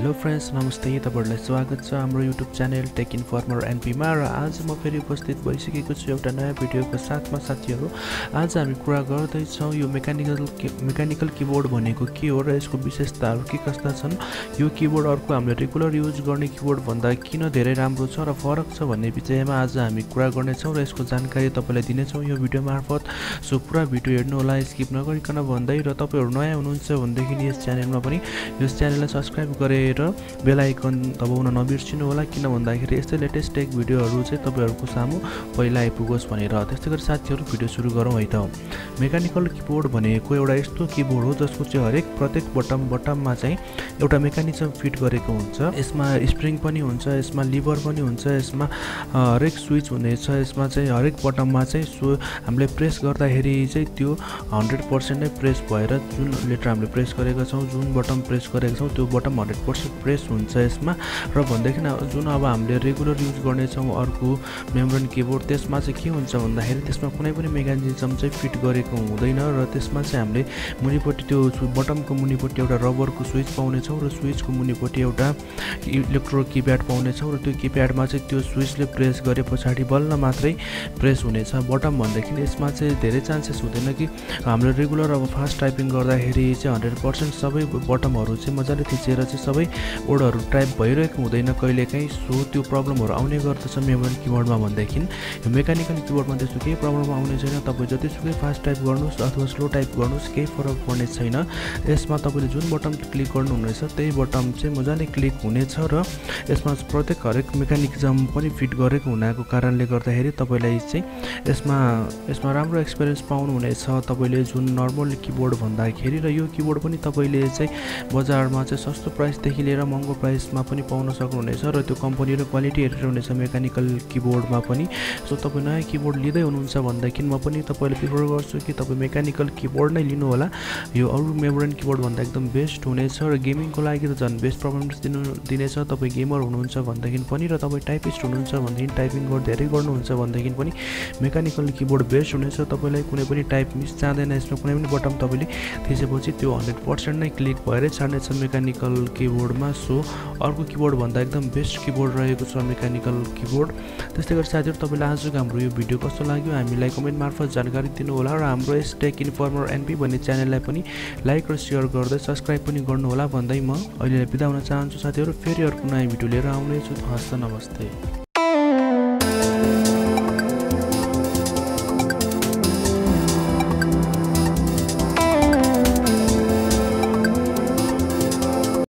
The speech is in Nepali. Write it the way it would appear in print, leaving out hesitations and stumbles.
हेलो फ्रेंड्स, नमस्ते। तपाईहरुलाई स्वागत छ हाम्रो YouTube च्यानल टेक इन्फर्मर एनपी मा। र आज म फेरि उपस्थित भइसकेको छु एउटा नयाँ भिडियोको साथमा। साथीहरु, आज हामी कुरा गर्दै छौं यो मेकानिकल किबोर्ड भनेको के हो र यसको विशेषताहरु के कस्ता छन्। यो किबोर्ड अर्को हामीले रेगुलर युज गर्ने किबोर्ड भन्दा किन धेरै राम्रो छ र फरक छ भन्ने विषयमा आज हामी कुरा गर्ने छौं र यसको जानकारी तपाईलाई दिने छौं यो भिडियो मार्फत। सो पुरा भिडियो हेर्नु होला स्किप नगरिकन भन्दै। र तपाईहरु नयाँ हुनुहुन्छ भनेदेखि यस च्यानलमा पनि यस च्यानललाई सब्स्क्राइब गरेर बेल आइकन दबाउन नबिर्सिनु होला, किन भन्दाखेरि यस्तै लेटेस्ट टेक भिडियोहरु चाहिँ तपाईहरुको सामु पहिला आइपुगोस् भनेर। त्यसै गरी साथीहरु, भिडियो सुरु गरौँ है त। मेकानिकल किबोर्ड भनेको एउटा यस्तो किबोर्ड हो जसको चाहिँ प्रत्येक बटममा चाहिँ एउटा मेकानिजम फिट गरेको हुन्छ। यसमा स्प्रिङ पनि हुन्छ, यसमा लिभर पनि हुन्छ, यसमा हरेक स्विच हुनेछ। यसमा चाहिँ हरेक बटममा चाहिँ हामीले प्रेस गर्दाखेरि चाहिँ त्यो 100% नै प्रेस भएर जुन लेटर हामीले प्रेस गरेका छौं, जुन बटम प्रेस गरेका छौं त्यो बटम 100% प्रेस हुन्छ यसमा। र भन्दाखेरि जुन अब हामीले रेगुलर युज गर्ने छौं अर्को मेम्ब्रेन किबोर्ड, त्यसमा चाहिँ के हुन्छ भन्दाखेरि त्यसमा कुनै पनि मेकानिजम चाहिँ फिट गरेको हुँदैन र त्यसमा चाहिँ हामीले मुनिपट्टि त्यो बटमको मुनिपट्टि एउटा रबरको स्विच पाउने छौं र स्विचको मुनिपट्टि एउटा इलेक्ट्रो कीप्याड पाउने छौं र त्यो कीप्याडमा चाहिँ त्यो स्विचले प्रेस गरे पछाडी बल्ल मात्रै प्रेस हुनेछ बटम। भन्दाखेरि यसमा चाहिँ धेरै चान्सेस हुँदैन कि हामीले रेगुलर अब फास्ट टाइपिङ गर्दाखेरि चाहिँ 100% सबै बटमहरु चाहिँ मजाले थिचेर चाहिँ सबै वर्डहरु टाइप भइरहेको हुँदैन कहिलेकाहीँ। सो त्यो प्रब्लमहरु आउने गर्दछ मेम्ब्रेन किबोर्डमा। भन्दाखेरि यो मेकानिकल किबोर्डमा त्यस्तो केही प्रब्लम आउने छैन। तपाई जतिसुकै फास्ट टाइप गर्नुस् अथवा स्लो टाइप गर्नुस् केही फरक पर्ने छैन। यसमा तपाईले जुन बटम क्लिक गर्नुहुनेछ त्यही बटम चाहिँ मजाले क्लिक हुनेछ र यसमा प्रत्येक हरेक मेकानिजम पनि फिट गरेको हुनाको कारणले गर्दाखेरि तपाईलाई चाहिँ यसमा राम्रो एक्सपिरियन्स पाउनु हुनेछ तपाईले जुन नर्मल किबोर्ड भन्दाखेरि। र यो किबोर्ड पनि तपाईले चाहिँ बजारमा चाहिँ सस्तो प्राइसदेखि लिएर महँगो प्राइसमा पनि पाउन सक्नुहुनेछ र त्यो कम्पनी र क्वालिटी हेरेर हुनेछ मेकानिकल किबोर्डमा पनि। सो तपाई नयाँ किबोर्ड लिँदै हुनुहुन्छ भन्दाखेरि म पनि तपाईलाई प्रिफर गर्छु कि तपाई मेकानिकल किबोर्ड नै लिनु होला। यो अरु मेम्ब्रेन किबोर्ड भन्दा एकदम बेस्ट हुनेछ र गेमिङको लागि त झन् बेस्ट परफर्मेन्स दिनेछ। तपाई गेमर हुनुहुन्छ भन्दाखेरि पनि र तपाई टाइपिस्ट हुनुहुन्छ भन्दाखेरि टाइपिङ धेरै गर्नुहुन्छ भन्दाखेरि पनि मेकानिकल किबोर्ड बेस्ट हुनेछ। तपाईलाई कुनै पनि टाइप मिस जाँदैन। यसमा कुनै पनि बटम तपाईले थिचेपछि त्यो 100% नै क्लिक भएरै छाड्नेछ मेकानिकल किबोर्डमा। सो अर्को किबोर्ड भन्दा एकदम बेस्ट किबोर्ड रहेको छ मेकानिकल किबोर्ड। त्यस्तै गरी साथीहरु, तपाईलाई आजको हाम्रो यो भिडियो कस्तो लाग्यो हामीलाई कमेन्ट मार्फत जानकारी दिनु होला र हाम्रो यस टेक इन्फर्मर एनपी भन्ने च्यानललाई पनि लाइक र शेयर गर्दै सब्स्क्राइब पनि गर्नु होला भन्दै म अहिले बिदा हुन चाहन्छु साथीहरु। फेरि अर्को नयाँ भिडियो लिएर आउने छु। हस्त नमस्ते।